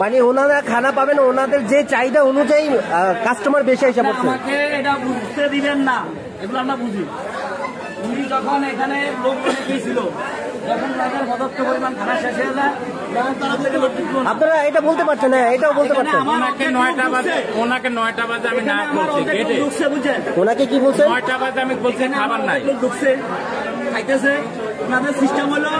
মানে ওনারা খানা পাবেন ওনাদের যে চাহিদা অনুযায়ী কাস্টমার বেশি এসে পড়ছে। আমাকে এটা বুঝতে দিবেন না, এগুলো আমরা বুঝি। উনি যখন এখানে লোক ছিল, যখন তাদের পর্যাপ্ত পরিমাণ খানা শেষ হয়ে যায়, আপনারা এটা বলতে পারছেন না, এটাও বলতে পারছেন। ওনাকে 9টা বাজে আমি না বলছি গেটে। ওনাকে কি বলছেন? 9টা বাজে আমি বলছি খাবার নাই, ঢুকছে খাইতেছে। ওনাদের সিস্টেম হলো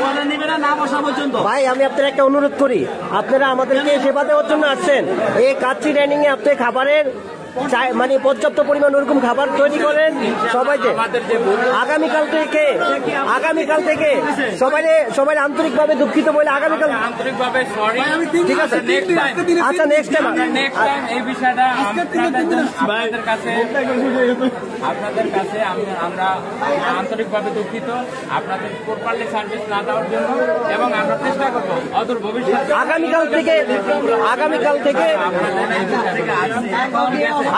ওরা নেবে না বসা পর্যন্ত। ভাই আমি আপনার একটা অনুরোধ করি, আপনারা আমাদেরকে সেবা দেওয়ার জন্য আসছেন, এই কাচ্চি ডাইনিং এ আপনি খাবারের মানে পর্যাপ্ত পরিমাণ ওরকম খাবার তৈরি করেন সবাইকে। আগামীকাল থেকে সবাই আন্তরিকভাবে দুঃখিত বলে আগামীকাল আন্তরিকভাবে সরি, ঠিক আছে। আচ্ছা নেক্সট টাইম এই বিষয়টা আপনাদের কাছে আমরা আন্তরিকভাবে দুঃখিত আপনাদের প্রপারলি সার্ভিস না দেওয়ার জন্য, এবং আমরা চেষ্টা করবো অদূর ভবিষ্যতে আগামীকাল থেকে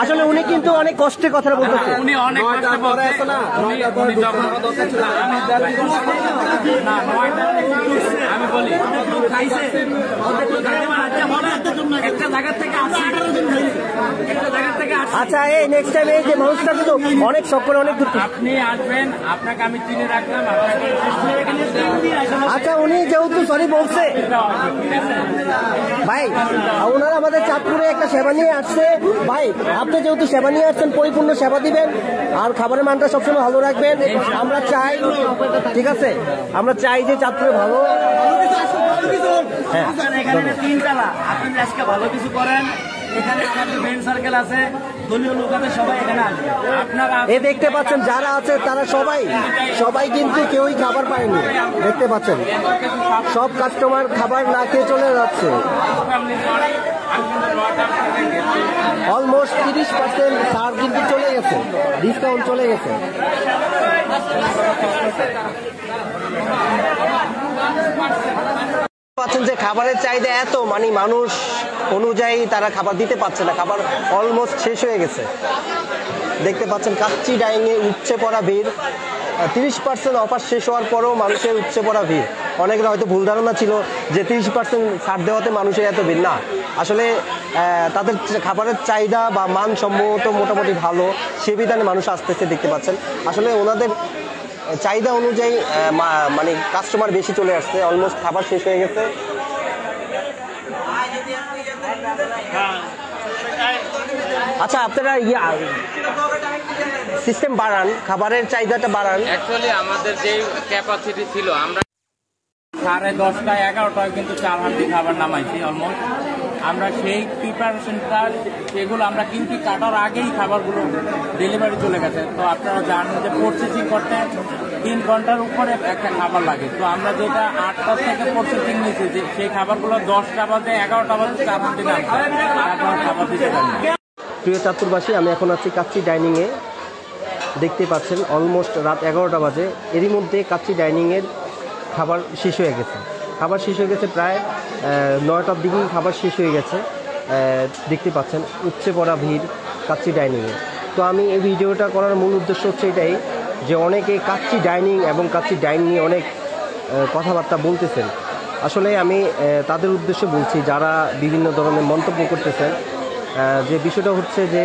আসলে উনি কিন্তু অনেক কষ্টের কথা বলতেছে। উনি অনেক কষ্টে বলছে না, আমি বলি একটা জায়গা থেকে আচ্ছা এই নেক্সট টাইম এই যে মানুষটা কিন্তু অনেক সকলে অনেক দূর। আপনি আসবেন, আপনাকে আমি চিনে রাখলাম। আচ্ছা উনি যেহেতু সরি বলছে ভাই, ওনারা আমাদের চাঁদপুরে একটা সেবা নিয়ে আসছে ভাই, আপনি যেহেতু সেবা নিয়ে আসছেন পরিপূর্ণ সেবা দিবেন আর খাবারের মানটা সবসময় ভালো রাখবেন। আমরা চাই, ঠিক আছে, আমরা চাই যে চাঁদপুরে ভালো। হ্যাঁ এখানে 3 তালা, আপনি আজকে ভালো কিছু করেন। এখানে আমাদের ফ্রেন্ড সার্কেল আছে, দলীয় লোক আছে, সবাই এখানে আসবে। আপনারা দেখতে পাচ্ছেন যারা আছে তারা সবাই কিন্তু কেউই খাবার পায়নি। দেখতে পাচ্ছেন সব কাস্টমার খাবার না খেয়ে চলে যাচ্ছে। অলমোস্ট 30% ছাড় কিন্তু চলে গেছে, ডিসকাউন্ট চলে গেছে। পাচ্ছেন যে খাবারের চাহিদা এত, মানে মানুষ অনুযায়ী তারা খাবার দিতে পারছে না, খাবার অলমোস্ট শেষ হয়ে গেছে। দেখতে পাচ্ছেন কাচ্চি ডাইনিংয়ে উপচে পড়া ভিড়। 30% অফার শেষ হওয়ার পরেও মানুষের উপচে পড়া ভিড়। অনেকের হয়তো ভুল ধারণা ছিল যে 30% ছাড় দেওয়াতে মানুষের এত ভিড়, না, আসলে তাদের খাবারের চাহিদা বা মান সম্ভবত মোটামুটি ভালো, সে বিধানে মানুষ আসতেছে। দেখতে পাচ্ছেন আসলে ওনাদের চাহিদা অনুযায়ী মানে কাস্টমার বেশি চলে আসছে, অলমোস্ট খাবার শেষ হয়ে গেছে। আচ্ছা আপনারা সিস্টেম বাড়ান, খাবারের চাহিদাটা বাড়ান। অ্যাকচুয়ালি আমাদের যে ক্যাপাসিটি ছিল, আমরা 10:30 11টায় কিন্তু 4 হাঁটি খাবার নামাইছি অলমোস্ট। আমরা সেই প্রিপারেশনটা সেগুলো আমরা কিন্তু কাটার আগেই খাবারগুলো ডেলিভারি চলে গেছে। তো আপনারা জানেন যে প্রসেসিং করতে 3 ঘন্টার উপরে একটা খাবার লাগে। তো আমরা যেটা 8টা থেকে প্রসেসিং নিয়েছি, যে সেই খাবারগুলো 10টা বাজে 11টা বাজে 4 হাঁটি নামছে, আপনারা খাবার দিতে পারেন। প্রিয় চাঁদপুরবাসী, আমি এখন আছি কাচ্চি ডাইনিংয়ে। দেখতে পাচ্ছেন অলমোস্ট রাত 11টা বাজে, এরই মধ্যে কাচ্চি ডাইনিংয়ের খাবার শেষ হয়ে গেছে। প্রায় 9টার দিকেই খাবার শেষ হয়ে গেছে। দেখতে পাচ্ছেন উপচে পড়া ভিড় কাচ্চি ডাইনিংয়ে। তো আমি এই ভিডিওটা করার মূল উদ্দেশ্য হচ্ছে এটাই যে অনেকে কাচ্চি ডাইনিং এবং কাচ্চি ডাইন নিয়ে অনেক কথাবার্তা বলতেছেন। আসলে আমি তাদের উদ্দেশ্যে বলছি যারা বিভিন্ন ধরনের মন্তব্য করতেছেন, যে বিষয়টা হচ্ছে যে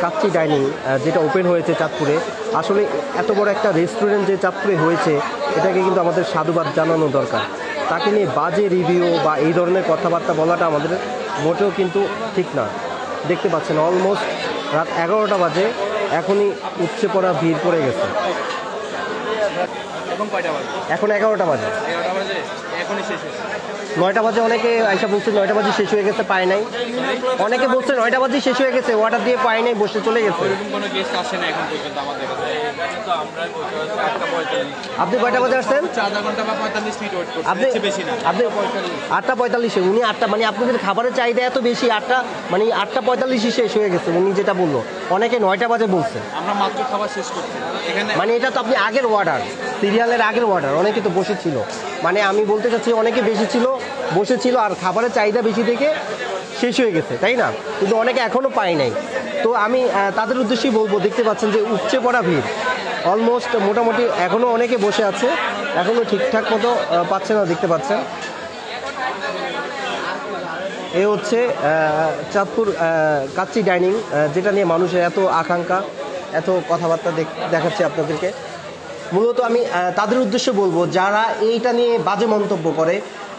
কাচ্চি ডাইনিং যেটা ওপেন হয়েছে চাঁদপুরে, আসলে এত বড় একটা রেস্টুরেন্ট যে চাঁদপুরে হয়েছে, এটাকে কিন্তু আমাদের সাধুবাদ জানানো দরকার। তাকে নিয়ে বাজে রিভিউ বা এই ধরনের কথাবার্তা বলাটা আমাদের মোটেও কিন্তু ঠিক না। দেখতে পাচ্ছেন অলমোস্ট রাত 11টা বাজে, এখনই উপচে পড়া ভিড় পড়ে গেছে। এখন 11টা বাজে, এখনই শেষ হয়েছে। 9টা বাজে অনেকে আইসা বলছে 9টা বাজে শেষ হয়ে গেছে, পায় নাই। অনেকে বলছে 9টা বাজে শেষ হয়ে গেছে, অর্ডার দিয়ে পায় নাই, বসে চলে গেছে। কোনো গেস্ট আসে না এখন পর্যন্ত আমাদের কাছে। তো আমরা 8:45। আপনি কয়টা বাজে আসছেন? 4 ঘন্টা বা 45 মিনিট ওয়েট করছি, আপনি বেশি না। আপনি 8:45, উনি 8টা, মানে আপনাদের খাবারের চাহিদা এত বেশি, 8টা মানে 8:45 শেষ হয়ে গেছে উনি যেটা বললো। অনেকে 9টা বাজে বলছে, আমরা মাত্র খাবার শেষ করছি এখানে। মানে এটা তো আপনি আগের অর্ডার, সিরিয়ালের আগের অর্ডার। অনেকে তো বসেছিল, মানে আমি বলতে চাচ্ছি অনেকে বেশি ছিল, বসেছিল, আর খাবারের চাহিদা বেশি থেকে শেষ হয়ে গেছে, তাই না? কিন্তু অনেকে এখনও পায় নাই। তো আমি তাদের উদ্দেশ্যেই বলবো, দেখতে পাচ্ছেন যে উপচে পড়া ভিড়, অলমোস্ট মোটামুটি এখনও অনেকে বসে আছে, এখনও ঠিকঠাক মতো পাচ্ছে না। দেখতে পাচ্ছেন এ হচ্ছে চাঁদপুর কাচ্চি ডাইনিং, যেটা নিয়ে মানুষের এত আকাঙ্ক্ষা, এত কথাবার্তা দেখাচ্ছি আপনাদেরকে। মূলত আমি তাদের উদ্দেশ্যে বলবো যারা এইটা নিয়ে বাজে মন্তব্য করে,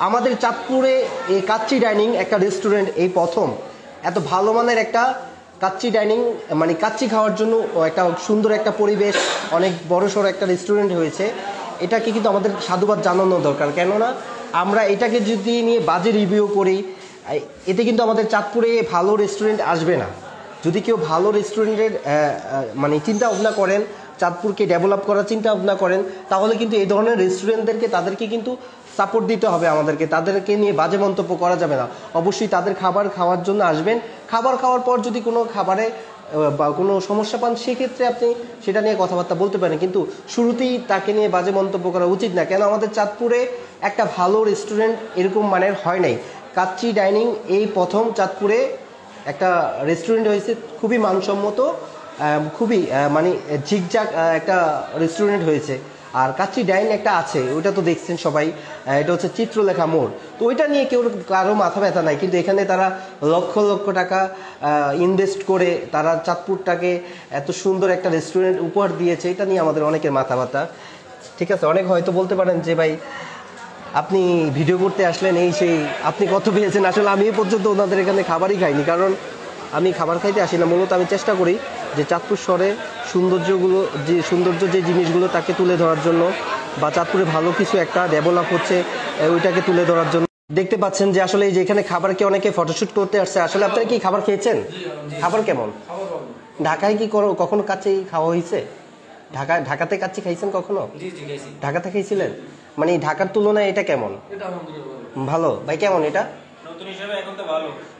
আমাদের চাঁদপুরে এই কাচ্চি ডাইনিং একটা রেস্টুরেন্ট এই প্রথম এত ভালো মানের একটা কাচ্চি ডাইনিং, মানে কাচ্চি খাওয়ার জন্য একটা সুন্দর একটা পরিবেশ, অনেক বড়সড় একটা রেস্টুরেন্ট হয়েছে। এটাকে কিন্তু আমাদের সাধুবাদ জানানো দরকার, কেননা আমরা এটাকে যদি নিয়ে বাজে রিভিউ করি, এতে কিন্তু আমাদের চাঁদপুরে ভালো রেস্টুরেন্ট আসবে না। যদি কেউ ভালো রেস্টুরেন্টের মানে চিন্তা ভাবনা করেন, চাঁদপুরকে ডেভেলপ করার চিন্তা ভাবনা করেন, তাহলে কিন্তু এই ধরনের রেস্টুরেন্টদেরকে তাদেরকে কিন্তু সাপোর্ট দিতে হবে আমাদেরকে, তাদেরকে নিয়ে বাজে মন্তব্য করা যাবে না। অবশ্যই তাদের খাবার খাওয়ার জন্য আসবেন, খাবার খাওয়ার পর যদি কোনো খাবারে বা কোনো সমস্যা পান, সেক্ষেত্রে আপনি সেটা নিয়ে কথাবার্তা বলতে পারেন, কিন্তু শুরুতেই তাকে নিয়ে বাজে মন্তব্য করা উচিত না। কেন আমাদের চাঁদপুরে একটা ভালো রেস্টুরেন্ট এরকম মানের হয় নাই। কাচ্চি ডাইনিং এই প্রথম চাঁদপুরে একটা রেস্টুরেন্ট হয়েছে, খুবই মানসম্মত, খুবই মানে ঝিকঝাক একটা রেস্টুরেন্ট হয়েছে। আর কাচ্চি ডাইন একটা আছে, ওইটা তো দেখছেন সবাই, এটা হচ্ছে চিত্রলেখা মোড়। তো ওইটা নিয়ে কেউ কারো মাথা ব্যথা নাই, কিন্তু এখানে তারা লক্ষ লক্ষ টাকা ইনভেস্ট করে তারা চাঁদপুরটাকে এত সুন্দর একটা রেস্টুরেন্ট উপহার দিয়েছে, এটা নিয়ে আমাদের অনেকের মাথা ব্যথা। ঠিক আছে, অনেক হয়তো বলতে পারেন যে ভাই আপনি ভিডিও করতে আসলেন, এই সেই আপনি কত পেয়েছেন। আসলে আমি পর্যন্ত ওনাদের এখানে খাবারই খাইনি, কারণ আমি খাবার খাইতে আসি না। মূলত আমি চেষ্টা করি যে চাঁদপুর শহরে সৌন্দর্য যে জিনিসগুলো তাকে তুলে ধরার জন্য, বা চাঁদপুরে ভালো কিছু একটা ডেভেলপ হচ্ছে ওইটাকে তুলে ধরার জন্য। দেখতে পাচ্ছেন যে আসলে এই যে এখানে খাবারকে অনেকে ফটোশ্যুট করতে আসছে। আসলে আপনারা কি খাবার খেয়েছেন? খাবার কেমন? ঢাকায় কি কখনো কাচ্চি খাওয়া হয়েছে? ঢাকাতে কাচ্চি খাইছেন কখনো? ঢাকাতে খাইছিলেন? মানে ঢাকার তুলনায় এটা কেমন? ভালো। ভাই কেমন এটা?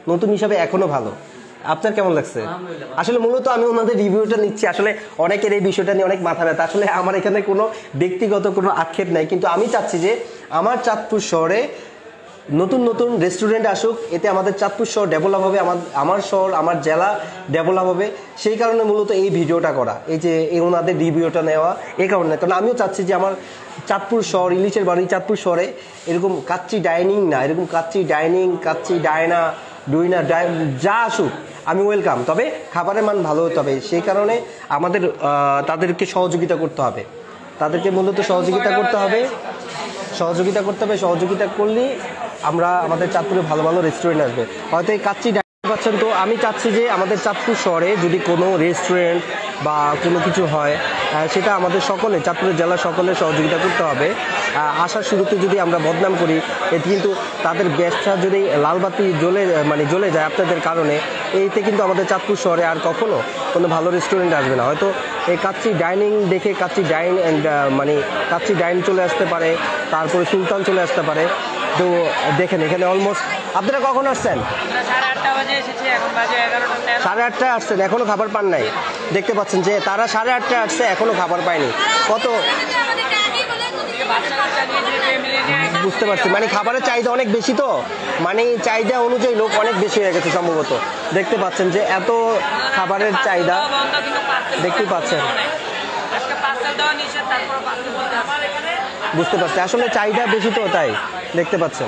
নতুন হিসাবে এখনো ভালো। আপনার কেমন লাগছে? আসলে মূলত আমি ওনাদের রিভিউটা নিচ্ছি। আসলে অনেকের এই বিষয়টা নিয়ে অনেক মাথা ব্যথা। আসলে আমার এখানে কোনো ব্যক্তিগত কোনো আক্ষেপ নাই, কিন্তু আমি চাচ্ছি যে আমার চাঁদপুর শহরে নতুন নতুন রেস্টুরেন্ট আসুক, এতে আমাদের চাঁদপুর শহর ডেভেলপ হবে, আমার শহর, আমার জেলা ডেভেলপ হবে। সেই কারণে মূলত এই ভিডিওটা করা, এই যে এই ওনাদের রিভিউটা নেওয়া, এই কারণে। কারণ আমিও চাচ্ছি যে আমার চাঁদপুর শহর, ইলিশের বাড়ি চাঁদপুর শহরে এরকম কাচ্চি ডাইনিং না, এরকম কাচ্চি ডাইনিং, কাচ্চি ডায়না, ডুইনা যা আসুক আমি ওয়েলকাম, তবে খাবারের মান ভালো হতে হবে। সেই কারণে আমাদের তাদেরকে সহযোগিতা করতে হবে, তাদেরকে মূলত সহযোগিতা করতে হবে। সহযোগিতা করলেই আমরা আমাদের চাঁদপুরে ভালো ভালো রেস্টুরেন্ট আসবে। হয়তো এই কাচ্চি পাচ্ছেন। তো আমি চাচ্ছি যে আমাদের চাঁদপুর শহরে যদি কোনো রেস্টুরেন্ট বা কোনো কিছু হয়, সেটা আমাদের সকলে, চাঁদপুরের জেলার সকলে সহযোগিতা করতে হবে। আসার শুরুতে যদি আমরা বদনাম করি, এতে কিন্তু তাদের ব্যবসা যদি লালবাতি জ্বলে যায় আপনাদের কারণে, এইতে কিন্তু আমাদের চাঁদপুর শহরে আর কখনো কোনো ভালো রেস্টুরেন্ট আসবে না। হয়তো এই কাচ্চি ডাইনিং দেখে কাচ্চি ডাইন চলে আসতে পারে, তারপরে সুলতান চলে আসতে পারে। তো দেখেন এখানে অলমোস্ট, আপনারা কখন আসছেন? 8:30 আসছেন, এখনো খাবার পান নাই। দেখতে পাচ্ছেন যে তারা 8:30 আসছে, এখনো খাবার পায়নি। কত বুঝতে পারছি, মানে খাবারের চাহিদা অনেক বেশি, তো মানে চাহিদা অনুযায়ী লোক অনেক বেশি হয়ে গেছে সম্ভবত। দেখতে পাচ্ছেন যে এত খাবারের চাহিদা, দেখতেই পাচ্ছেন, বুঝতে পারছি আসলে চাহিদা বেশি, তো তাই দেখতে পাচ্ছেন।